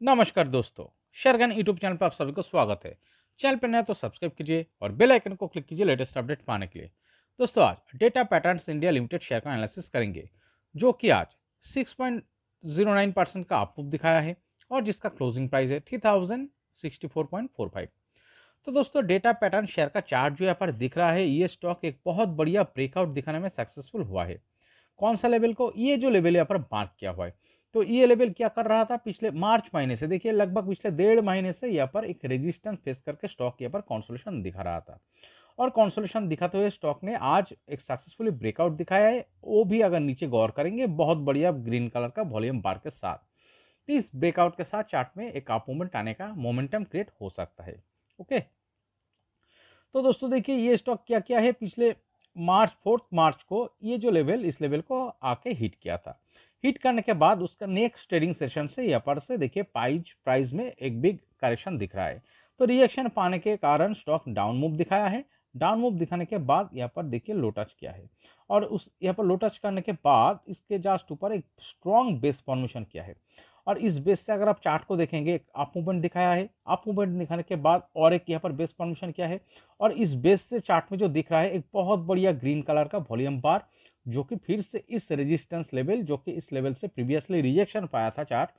नमस्कार दोस्तों, शेरगन YouTube channel पर आप सभी को स्वागत है। चैनल पर नया तो सब्सक्राइब कीजिए और बेल आइकन को क्लिक कीजिए लेटेस्ट अपडेट पाने के लिए। दोस्तों, आज data patterns India limited share का एनालिसिस करेंगे, जो कि आज 6.09% का अप मूव दिखाया है और जिसका क्लोजिंग प्राइस है 3064.45। तो दोस्तों, डेटा पैटर्न शेयर का चार्ट जो यहाँ पर दिख रहा है, ये स्टॉक एक बहुत बढ़िया ब्रेकआउट दिखाने में सक्सेसफुल हुआ है। कौन सा लेवल को, ये जो लेवल यहाँ पर मार्क किया हुआ है, तो ये लेवल क्या कर रहा था पिछले मार्च महीने से, देखिए लगभग पिछले 1.5 महीने से यहाँ पर एक रेजिस्टेंस फेस करके स्टॉक यहाँ पर कॉन्सोलेशन दिखा रहा था। और कॉन्सोलेशन दिखाते हुए स्टॉक ने आज एक सक्सेसफुली ब्रेकआउट दिखाया है, वो भी अगर नीचे गौर करेंगे बहुत बढ़िया ग्रीन कलर का वॉल्यूम बार के साथ। तो इस ब्रेकआउट के साथ चार्ट में एक अप मूवमेंट आने का मोमेंटम क्रिएट हो सकता है। ओके, तो दोस्तों देखिए ये स्टॉक क्या क्या है, पिछले मार्च 4 मार्च को ये जो लेवल, इस लेवल को आके हिट किया था। हिट करने के बाद उसका नेक्स्ट ट्रेडिंग सेशन से यहाँ पर से देखिए प्राइस में एक बिग करेक्शन दिख रहा है। तो रिएक्शन पाने के कारण स्टॉक डाउन मूव दिखाया है। डाउन मूव दिखाने के बाद यहाँ पर देखिए लो टच किया है और उस यहाँ पर लो टच करने के बाद इसके जस्ट ऊपर एक स्ट्रॉन्ग बेस फॉर्मेशन किया है। और इस बेस से अगर आप चार्ट को देखेंगे, एक अप मूवमेंट दिखाया है, अप मूवमेंट दिखाने के बाद और एक यहाँ पर बेस फॉर्मेशन किया है। और इस बेस से चार्ट में जो दिख रहा है एक बहुत बढ़िया ग्रीन कलर का वॉल्यूम बार, जो कि फिर से इस रेजिस्टेंस लेवल, जो कि इस लेवल से प्रीवियसली रिजेक्शन पाया था चार्ट,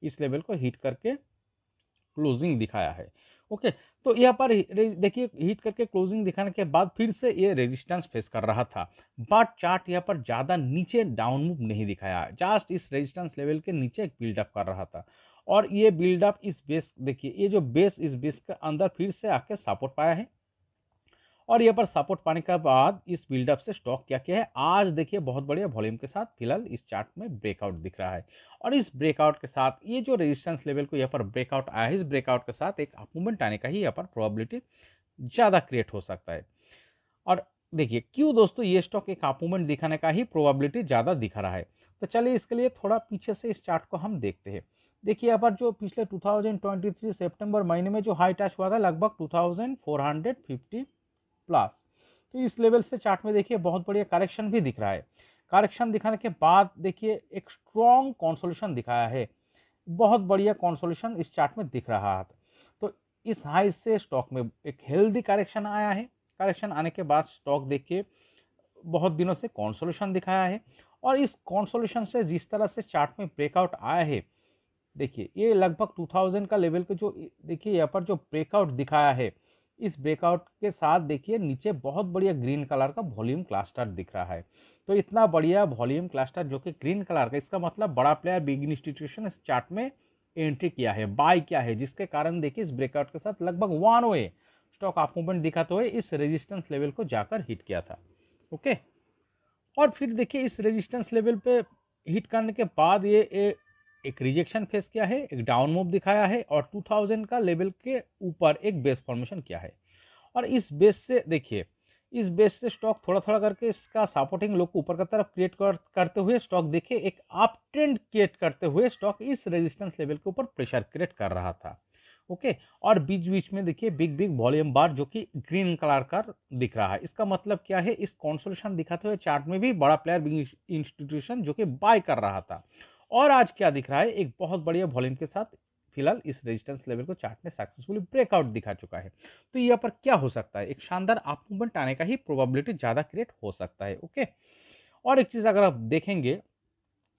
इस लेवल को हिट करके क्लोजिंग दिखाया है। ओके, तो यहाँ पर देखिए हिट करके क्लोजिंग दिखाने के बाद फिर से ये रेजिस्टेंस फेस कर रहा था, बट चार्ट यहाँ पर ज्यादा नीचे डाउन मूव नहीं दिखाया, जस्ट इस रेजिस्टेंस लेवल के नीचे एक बिल्डअप कर रहा था। और ये बिल्डअप इस बेस, देखिए ये जो बेस, इस बेस के अंदर फिर से आके सपोर्ट पाया है। और यहाँ पर सपोर्ट पाने के बाद इस बिल्डअप से स्टॉक क्या किया है, आज देखिए बहुत बढ़िया वॉल्यूम के साथ फिलहाल इस चार्ट में ब्रेकआउट दिख रहा है। और इस ब्रेकआउट के साथ ये जो रेजिस्टेंस लेवल को यहाँ पर ब्रेकआउट आया है, इस ब्रेकआउट के साथ एक अप मूवमेंट आने का ही यहाँ पर प्रोबेबिलिटी ज्यादा क्रिएट हो सकता है। और देखिए क्यों दोस्तों ये स्टॉक एक अप मूवमेंट दिखाने का ही प्रोबेबिलिटी ज्यादा दिखा रहा है, तो चलिए इसके लिए थोड़ा पीछे से इस चार्ट को हम देखते हैं। देखिए यहाँ पर जो पिछले 2023 सितंबर महीने में जो हाई टच हुआ था लगभग 2450 प्लस, तो इस लेवल से चार्ट में देखिए बहुत बढ़िया करेक्शन भी दिख रहा है। करेक्शन दिखाने के बाद देखिए एक स्ट्रॉन्ग कॉन्सोलेशन दिखाया है, बहुत बढ़िया कॉन्सोलेशन इस चार्ट में दिख रहा है। तो इस हाई से स्टॉक में एक हेल्दी करेक्शन आया है। करेक्शन आने के बाद स्टॉक देखिए बहुत दिनों से कॉन्सोलेशन दिखाया है। और इस कॉन्सोलेशन से जिस तरह से चार्ट में ब्रेकआउट आया है, देखिए ये लगभग 2000 का लेवल के जो, देखिए यहाँ पर जो ब्रेकआउट दिखाया है, इस ब्रेकआउट के साथ देखिए नीचे बहुत बढ़िया ग्रीन कलर का वॉल्यूम क्लस्टर दिख रहा है। तो इतना बढ़िया वॉल्यूम क्लस्टर जो कि ग्रीन कलर का, इसका मतलब बड़ा प्लेयर, बिग इंस्टीट्यूशन इस चार्ट में एंट्री किया है, बाय किया है, जिसके कारण देखिए इस ब्रेकआउट के साथ लगभग one way stock up movement दिखाते हुए इस रेजिस्टेंस लेवल को जाकर हिट किया था। ओके, और फिर देखिए इस रेजिस्टेंस लेवल पे हिट करने के बाद ये एक रिजेक्शन फेस किया है, एक डाउन मूव दिखाया है और 2000 का लेवल के ऊपर एक बेस फॉर्मेशन किया है। और इस बेस से देखिए, इस बेस से स्टॉक थोड़ा थोड़ा करके इसका सपोर्टिंग लो को ऊपर की तरफ क्रिएट करते हुए स्टॉक देखिए एक अप ट्रेंड क्रिएट करते हुए स्टॉक इस रेजिस्टेंस लेवल के ऊपर प्रेशर क्रिएट कर रहा था। ओके, और बीच बीच में देखिए बिग बिग वॉल्यूम बार जो कि ग्रीन कलर का दिख रहा है, इसका मतलब क्या है, इस कॉन्सोलेशन दिखाते हुए चार्ट में भी बड़ा प्लेयर, बिग इंस्टीट्यूशन जो कि बाय कर रहा था। और आज क्या दिख रहा है, एक बहुत बढ़िया वॉल्यूम के साथ फिलहाल इस रेजिस्टेंस लेवल को चार्ट ने सक्सेसफुली ब्रेकआउट दिखा चुका है। तो यहाँ पर क्या हो सकता है, एक शानदार अप मूवमेंट आने का ही प्रोबेबिलिटी ज्यादा क्रिएट हो सकता है। ओके, और एक चीज अगर आप देखेंगे,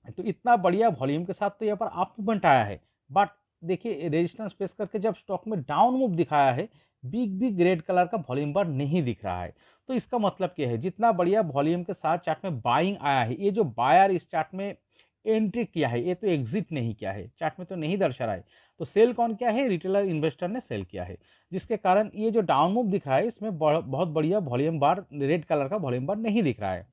तो इतना बढ़िया वॉल्यूम के साथ तो यहाँ पर अप मूवमेंट आया है, बट देखिए रेजिस्टेंस फेस करके जब स्टॉक में डाउन मूव दिखाया है, बिग बिग रेड कलर का वॉल्यूम बार नहीं दिख रहा है। तो इसका मतलब क्या है, जितना बढ़िया वॉल्यूम के साथ चार्ट में बाइंग आया है, ये जो बायर इस चार्ट में एंट्री किया है, ये तो एग्जिट नहीं किया है, चार्ट में तो नहीं दर्शा रहा है। तो सेल कौन किया है, रिटेलर इन्वेस्टर ने सेल किया है, जिसके कारण ये जो डाउन मूव दिख रहा है, इसमें बहुत बढ़िया वॉल्यूम बार, रेड कलर का वॉल्यूम बार नहीं दिख रहा है।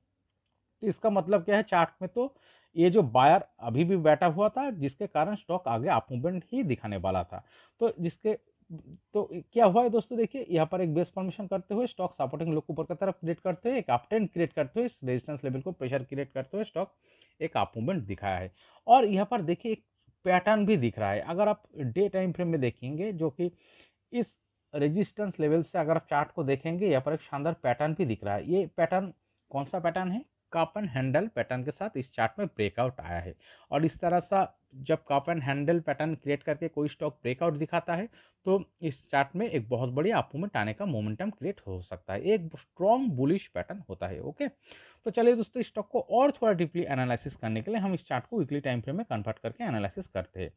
तो इसका मतलब क्या है, चार्ट में तो ये जो बायर अभी भी बैठा हुआ था, जिसके कारण स्टॉक आगे अप मूवमेंट ही दिखाने वाला था। तो जिसके, तो क्या हुआ है दोस्तों, देखिए यहाँ पर एक बेस फॉर्मेशन करते हुए स्टॉक सपोर्टिंग लो ऊपर की तरफ क्रिएट करते हुए एक अप ट्रेंड क्रिएट करते हुए इस रेजिस्टेंस लेवल को प्रेशर क्रिएट करते हुए स्टॉक एक अप मूवमेंट दिखाया है। और यहाँ पर देखिए एक पैटर्न भी दिख रहा है, अगर आप डे टाइम फ्रेम में देखेंगे, जो कि इस रेजिस्टेंस लेवल से अगर आप चार्ट को देखेंगे, यहाँ पर एक शानदार पैटर्न भी दिख रहा है। ये पैटर्न कौन सा पैटर्न है, कप एंड हैंडल पैटर्न के साथ इस चार्ट में ब्रेकआउट आया है। और इस तरह सा जब cup and handle pattern create करके कोई स्टॉक ब्रेकआउट दिखाता है तो इस चार्ट में एक बहुत बड़ी अप मूवमेंट आने का मोमेंटम क्रिएट हो सकता है, एक स्ट्रॉन्ग बुलिश पैटर्न होता है। ओके, तो चलिए दोस्तों, इस स्टॉक को और थोड़ा डीपली एनालिसिस करने के लिए हम इस चार्ट को वीकली टाइम फ्रेम में कन्वर्ट करके एनालिसिस करते हैं।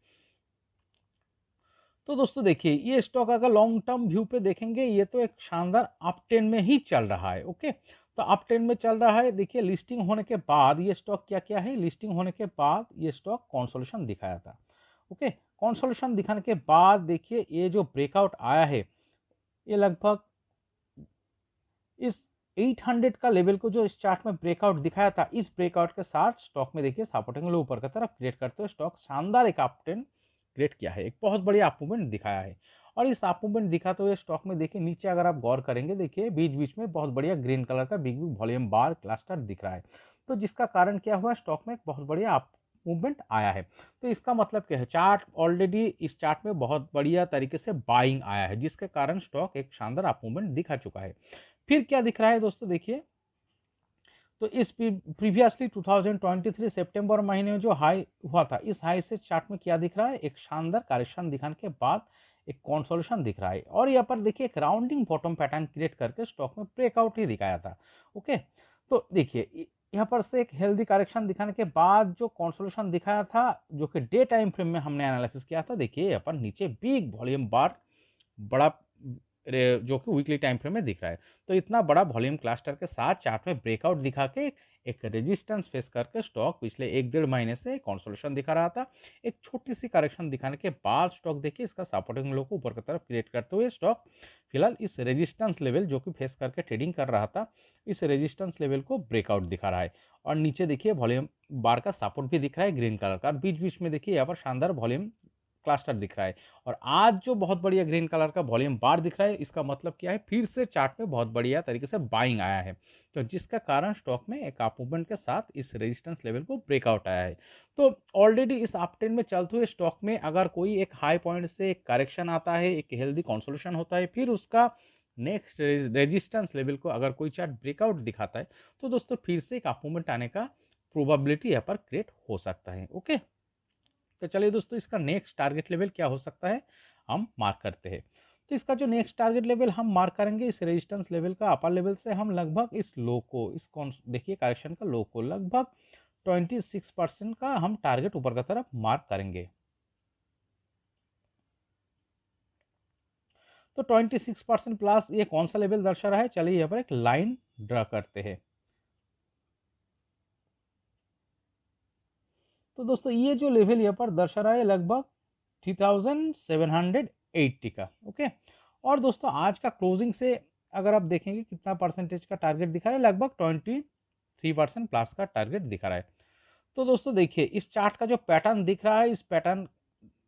तो दोस्तों देखिए, ये स्टॉक अगर लॉन्ग टर्म व्यू पे देखेंगे, ये तो एक शानदार अप ट्रेंड में ही चल रहा है। ओके, तो अप ट्रेंड में चल रहा है। देखिए, लिस्टिंग होने के बाद ये स्टॉक क्या क्या है, लिस्टिंग होने के बाद ये स्टॉक कंसोलिडेशन दिखाया था। ओके, कंसोलिडेशन दिखाने के बाद देखिए ये जो ब्रेकआउट आया है, ये लगभग इस 800 का लेवल को जो इस चार्ट में ब्रेकआउट दिखाया था, इस ब्रेकआउट के साथ स्टॉक में देखिए सपोर्टिंग लो ऊपर की तरफ क्रिएट करते हुए स्टॉक शानदार एक अप ट्रेंड क्रिएट किया है, एक बहुत बड़ी अप मूवमेंट दिखाया है। और इस अप मूवमेंट दिखाते हुए स्टॉक में देखिए नीचे अगर आप गौर करेंगे, देखिए बीच बीच में बहुत बढ़िया ग्रीन कलर का बिग बिग वॉल्यूम बार क्लस्टर दिख रहा है। तो जिसका कारण क्या हुआ, स्टॉक में एक बहुत बढ़िया अप मूवमेंट आया है। तो इसका मतलब क्या है, चार्ट ऑलरेडी इस चार्ट में बहुत बढ़िया तरीके से बाइंग आया है, जिसके कारण स्टॉक एक शानदार अप मूवमेंट दिखा चुका है। फिर क्या दिख रहा है दोस्तों, देखिए तो इस प्रीवियसली 2023 सितंबर महीने में जो हाई हुआ था, इस हाई से चार्ट में क्या दिख रहा है, एक शानदार करेक्शन दिखाने के बाद एक कंसोलिडेशन दिख रहा है। और यहाँ पर देखिए एक राउंडिंग बॉटम पैटर्न क्रिएट करके स्टॉक में ब्रेकआउट ही दिखाया था। ओके, तो देखिए यहाँ पर से एक हेल्दी करेक्शन दिखाने के बाद जो कंसोलिडेशन दिखाया था, जो कि डे टाइम फ्रेम में हमने एनालिसिस किया था, देखिए यहाँ पर नीचे बिग वॉल्यूम बार बड़ा जो कि वीकली टाइम फ्रेम में दिख रहा है। तो इतना बड़ा वॉल्यूम क्लस्टर के साथ चार्ट में ब्रेकआउट दिखा के एक रेजिस्टेंस फेस करके स्टॉक पिछले 1-1.5 महीने से कंसोलिडेशन दिखा रहा था। एक छोटी सी करेक्शन दिखाने के बाद स्टॉक देखिए इसका सपोर्टिंग लो को ऊपर की तरफ क्रिएट करते हुए स्टॉक फिलहाल इस रेजिस्टेंस लेवल जो कि फेस करके ट्रेडिंग कर रहा था, इस रेजिस्टेंस लेवल को ब्रेकआउट दिखा रहा है। और नीचे देखिए वॉल्यूम बार का सपोर्ट भी दिख रहा है ग्रीन कलर का, और बीच बीच में देखिए यहाँ पर शानदार वॉल्यूम क्लस्टर दिख रहा है। और आज जो बहुत बढ़िया ग्रीन कलर का वॉल्यूम बार दिख रहा है, इसका मतलब क्या है, फिर से चार्ट में बहुत बढ़िया तरीके से बाइंग आया है। तो जिसका कारण स्टॉक में एक अप मूवमेंट के साथ इस रेजिस्टेंस लेवल को ब्रेकआउट आया है। तो ऑलरेडी इस अप ट्रेंड में चलते हुए स्टॉक में अगर कोई एक हाई पॉइंट से एक करेक्शन आता है, एक हेल्दी कंसोलिडेशन होता है, फिर उसका नेक्स्ट रेजिस्टेंस लेवल को अगर कोई चार्ट ब्रेकआउट दिखाता है, तो दोस्तों फिर से एक अप मूवमेंट आने का प्रोबेबिलिटी यहाँ पर क्रिएट हो सकता है। ओके, तो चलिए दोस्तों, इसका नेक्स्ट टारगेट लेवल क्या हो सकता है हम मार्क करते हैं। तो इसका जो नेक्स्ट टारगेट लेवल हम मार्क करेंगे, इस रेजिस्टेंस लेवल का अपर लेवल से हम लगभग इस लो को, इस देखिए करेक्शन का लो को लगभग 26% का हम टारगेट ऊपर की तरफ मार्क करेंगे। तो 26% प्लस ये कौन सा लेवल दर्शा रहा है, चलिए यहाँ पर एक लाइन ड्रा करते हैं। तो दोस्तों ये जो लेवल यहाँ पर दर्शा रहा है लगभग 3780 का। ओके, और दोस्तों आज का क्लोजिंग से अगर आप देखेंगे कितना परसेंटेज का टारगेट दिखा रहा है, लगभग 23% प्लस का टारगेट दिखा रहा है। तो दोस्तों देखिए इस चार्ट का जो पैटर्न दिख रहा है, इस पैटर्न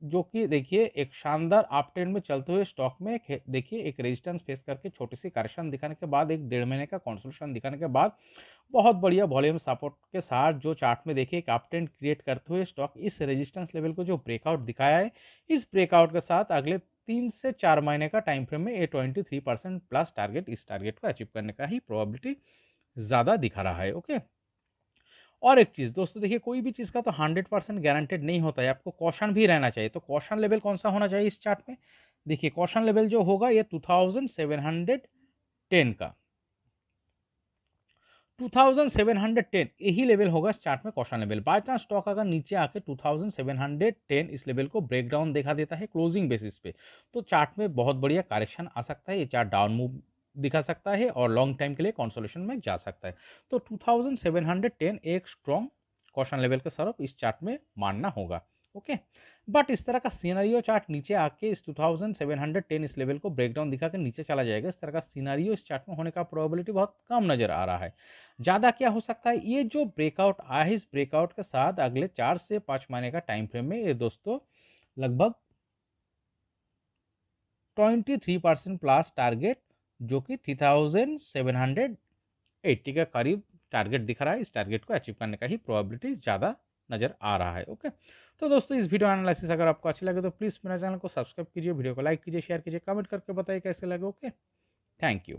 जो कि देखिए एक शानदार अप ट्रेंड में चलते हुए स्टॉक में देखिए एक रेजिस्टेंस फेस करके छोटी सी करेक्शन दिखाने के बाद, एक 1.5 महीने का कंसोलिडेशन दिखाने के बाद बहुत बढ़िया वॉल्यूम सपोर्ट के साथ जो चार्ट में देखिए एक अप ट्रेंड क्रिएट करते हुए स्टॉक इस रेजिस्टेंस लेवल को जो ब्रेकआउट दिखाया है, इस ब्रेकआउट के साथ अगले 3 से 4 महीने का टाइम फ्रेम में ये 23% प्लस टारगेट, इस टारगेट को अचीव करने का ही प्रोबेबिलिटी ज्यादा दिखा रहा है। ओके, और एक चीज दोस्तों देखिए, कोई भी चीज का तो 100% गारंटेड नहीं होता है, आपको कॉशन भी रहना चाहिए। तो कॉशन लेवल कौन सा होना चाहिए इस चार्ट में, देखिए कॉशन लेवल जो होगा ये 2710 का, 2710 यही लेवल होगा इस चार्ट में caution level. By chance stock अगर नीचे आके 2710 इस लेवल को ब्रेक डाउन दिखा देता है क्लोजिंग बेसिस पे, तो चार्ट में बहुत बढ़िया करेक्शन आ सकता है, ये चार्ट डाउन मूव दिखा सकता है और लॉन्ग टाइम के लिए कंसोलिडेशन में जा सकता है। तो 2710 एक स्ट्रॉन्ग कॉशन लेवल के स्वरूप इस चार्ट में मानना होगा। ओके, बट इस तरह का सिनारियो चार्ट नीचे आके इस 2710 इस लेवल को ब्रेकडाउन दिखा के नीचे चला जाएगा, इस तरह का सिनारियो इस चार्ट में होने का प्रोबेबिलिटी बहुत कम नजर आ रहा है। ज़्यादा क्या हो सकता है, ये जो ब्रेकआउट आया है, इस ब्रेकआउट के साथ अगले 4 से 5 महीने का टाइम फ्रेम में ये दोस्तों लगभग 23% प्लस टारगेट जो कि 3780 के करीब टारगेट दिख रहा है, इस टारगेट को अचीव करने का ही प्रोबेबिलिटी ज़्यादा नजर आ रहा है। ओके, तो दोस्तों इस वीडियो एनालिसिस अगर आपको अच्छी लगे तो प्लीज़ मेरे चैनल को सब्सक्राइब कीजिए, वीडियो को लाइक कीजिए, शेयर कीजिए, कमेंट करके बताइए कैसे लगे। Okay, thank you.